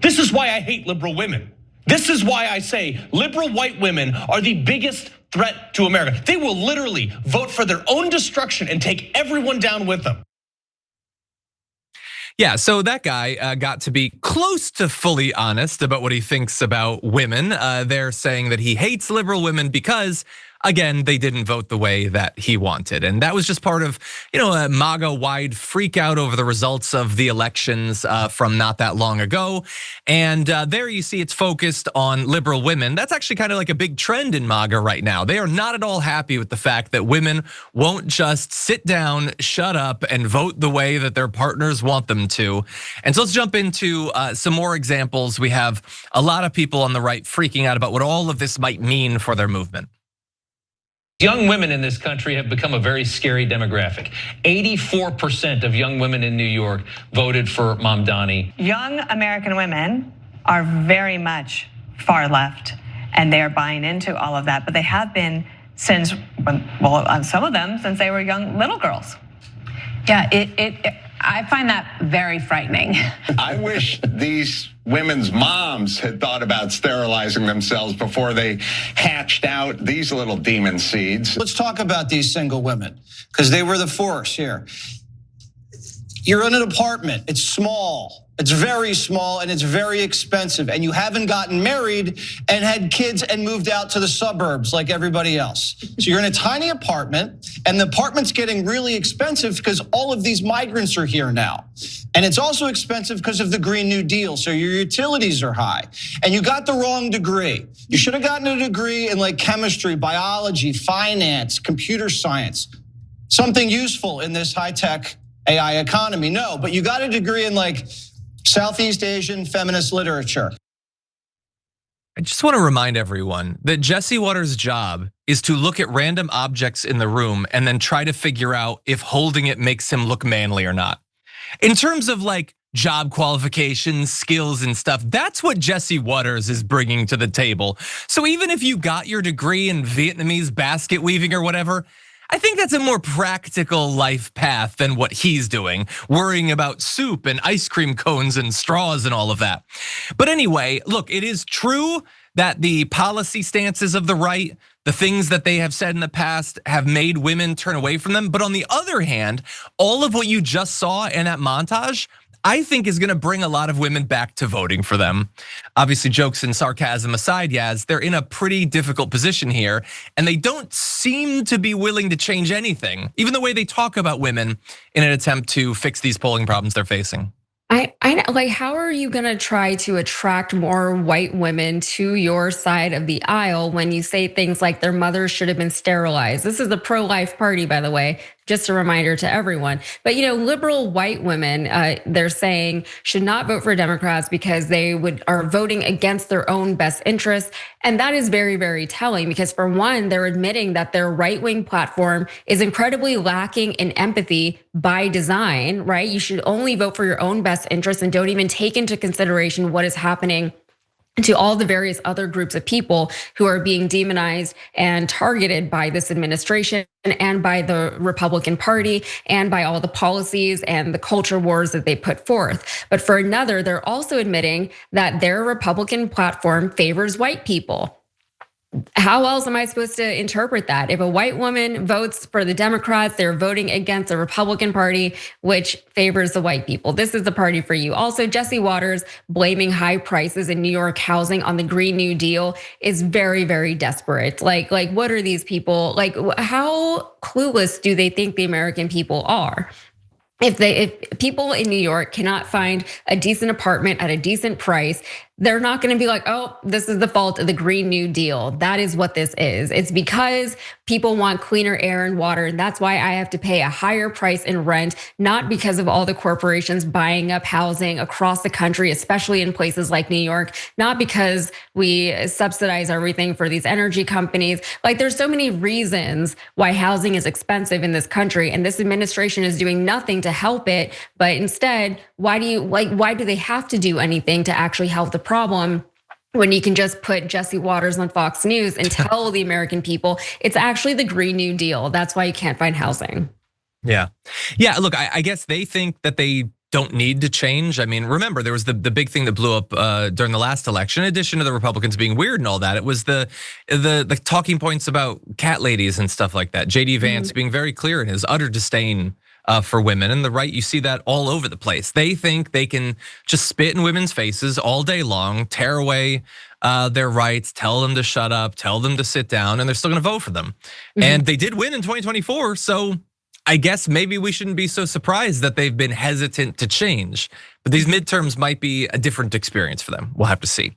This is why I hate liberal women. This is why I say liberal white women are the biggest threat to America. They will literally vote for their own destruction and take everyone down with them. Yeah, so that guy got to be close to fully honest about what he thinks about women. They're saying that he hates liberal women because, again, they didn't vote the way that he wanted. And that was just part of, a MAGA-wide freak out over the results of the elections from not that long ago. And there you see it's focused on liberal women. That's actually kind of like a big trend in MAGA right now. They are not at all happy with the fact that women won't just sit down, shut up, and vote the way that their partners want them to. And so let's jump into some more examples. We have a lot of people on the right freaking out about what all of this might mean for their movement. Young women in this country have become a very scary demographic. 84% of young women in New York voted for Mamdani. Young American women are very much far left, and they are buying into all of that. But they have been since, on some of them, since they were young little girls. Yeah, I find that very frightening. I wish these women's moms had thought about sterilizing themselves before they hatched out these little demon seeds. Let's talk about these single women, because they were the force here. You're in an apartment, it's small, it's very small, and it's very expensive, and you haven't gotten married and had kids and moved out to the suburbs like everybody else. So you're in a tiny apartment, and the apartment's getting really expensive because all of these migrants are here now. And it's also expensive because of the Green New Deal, so your utilities are high. And you got the wrong degree. You should have gotten a degree in like chemistry, biology, finance, computer science, something useful in this high-tech AI economy. No, but you got a degree in like Southeast Asian feminist literature. I just want to remind everyone that Jesse Waters' job is to look at random objects in the room and then try to figure out if holding it makes him look manly or not. In terms of like job qualifications, skills and stuff, that's what Jesse Waters is bringing to the table. So even if you got your degree in Vietnamese basket weaving or whatever, I think that's a more practical life path than what he's doing, worrying about soup and ice cream cones and straws and all of that. But anyway, look, it is true that the policy stances of the right, the things that they have said in the past have made women turn away from them. But on the other hand, all of what you just saw in that montage, I think is gonna bring a lot of women back to voting for them. Obviously, jokes and sarcasm aside, Yaz, they're in a pretty difficult position here, and they don't seem to be willing to change anything, even the way they talk about women in an attempt to fix these polling problems they're facing. I like, how are you gonna try to attract more white women to your side of the aisle when you say things like their mothers should have been sterilized? This is the pro-life party, by the way, just a reminder to everyone. But liberal white women, they're saying should not vote for Democrats because they are voting against their own best interests. And that is very, very telling because for one, they're admitting that their right-wing platform is incredibly lacking in empathy by design, right? You should only vote for your own best interests and don't even take into consideration what is happening to all the various other groups of people who are being demonized and targeted by this administration and by the Republican Party and by all the policies and the culture wars that they put forth. But for another, they're also admitting that their Republican platform favors white people. How else am I supposed to interpret that? If a white woman votes for the Democrats, they're voting against the Republican Party, which favors the white people. This is the party for you. Also, Jesse Waters blaming high prices in New York housing on the Green New Deal is very, very desperate. Like what are these people? Like, how clueless do they think the American people are? If people in New York cannot find a decent apartment at a decent price, they're not gonna be like, oh, this is the fault of the Green New Deal. That is what this is. It's because people want cleaner air and water, and that's why I have to pay a higher price in rent, not because of all the corporations buying up housing across the country, especially in places like New York, not because we subsidize everything for these energy companies. Like there's so many reasons why housing is expensive in this country, and this administration is doing nothing to help it. But instead, why do they have to do anything to actually help the problem when you can just put Jesse Waters on Fox News and tell the American people it's actually the Green New Deal? That's why you can't find housing. Yeah, look, I guess they think that they don't need to change. I mean, remember, there was the big thing that blew up during the last election, in addition to the Republicans being weird and all that. It was the talking points about cat ladies and stuff like that. J.D. Vance being very clear in his utter disdain for women. And the right, you see that all over the place. They think they can just spit in women's faces all day long, tear away their rights, tell them to shut up, tell them to sit down, and they're still gonna vote for them. And they did win in 2024, so I guess maybe we shouldn't be so surprised that they've been hesitant to change. But these midterms might be a different experience for them. We'll have to see.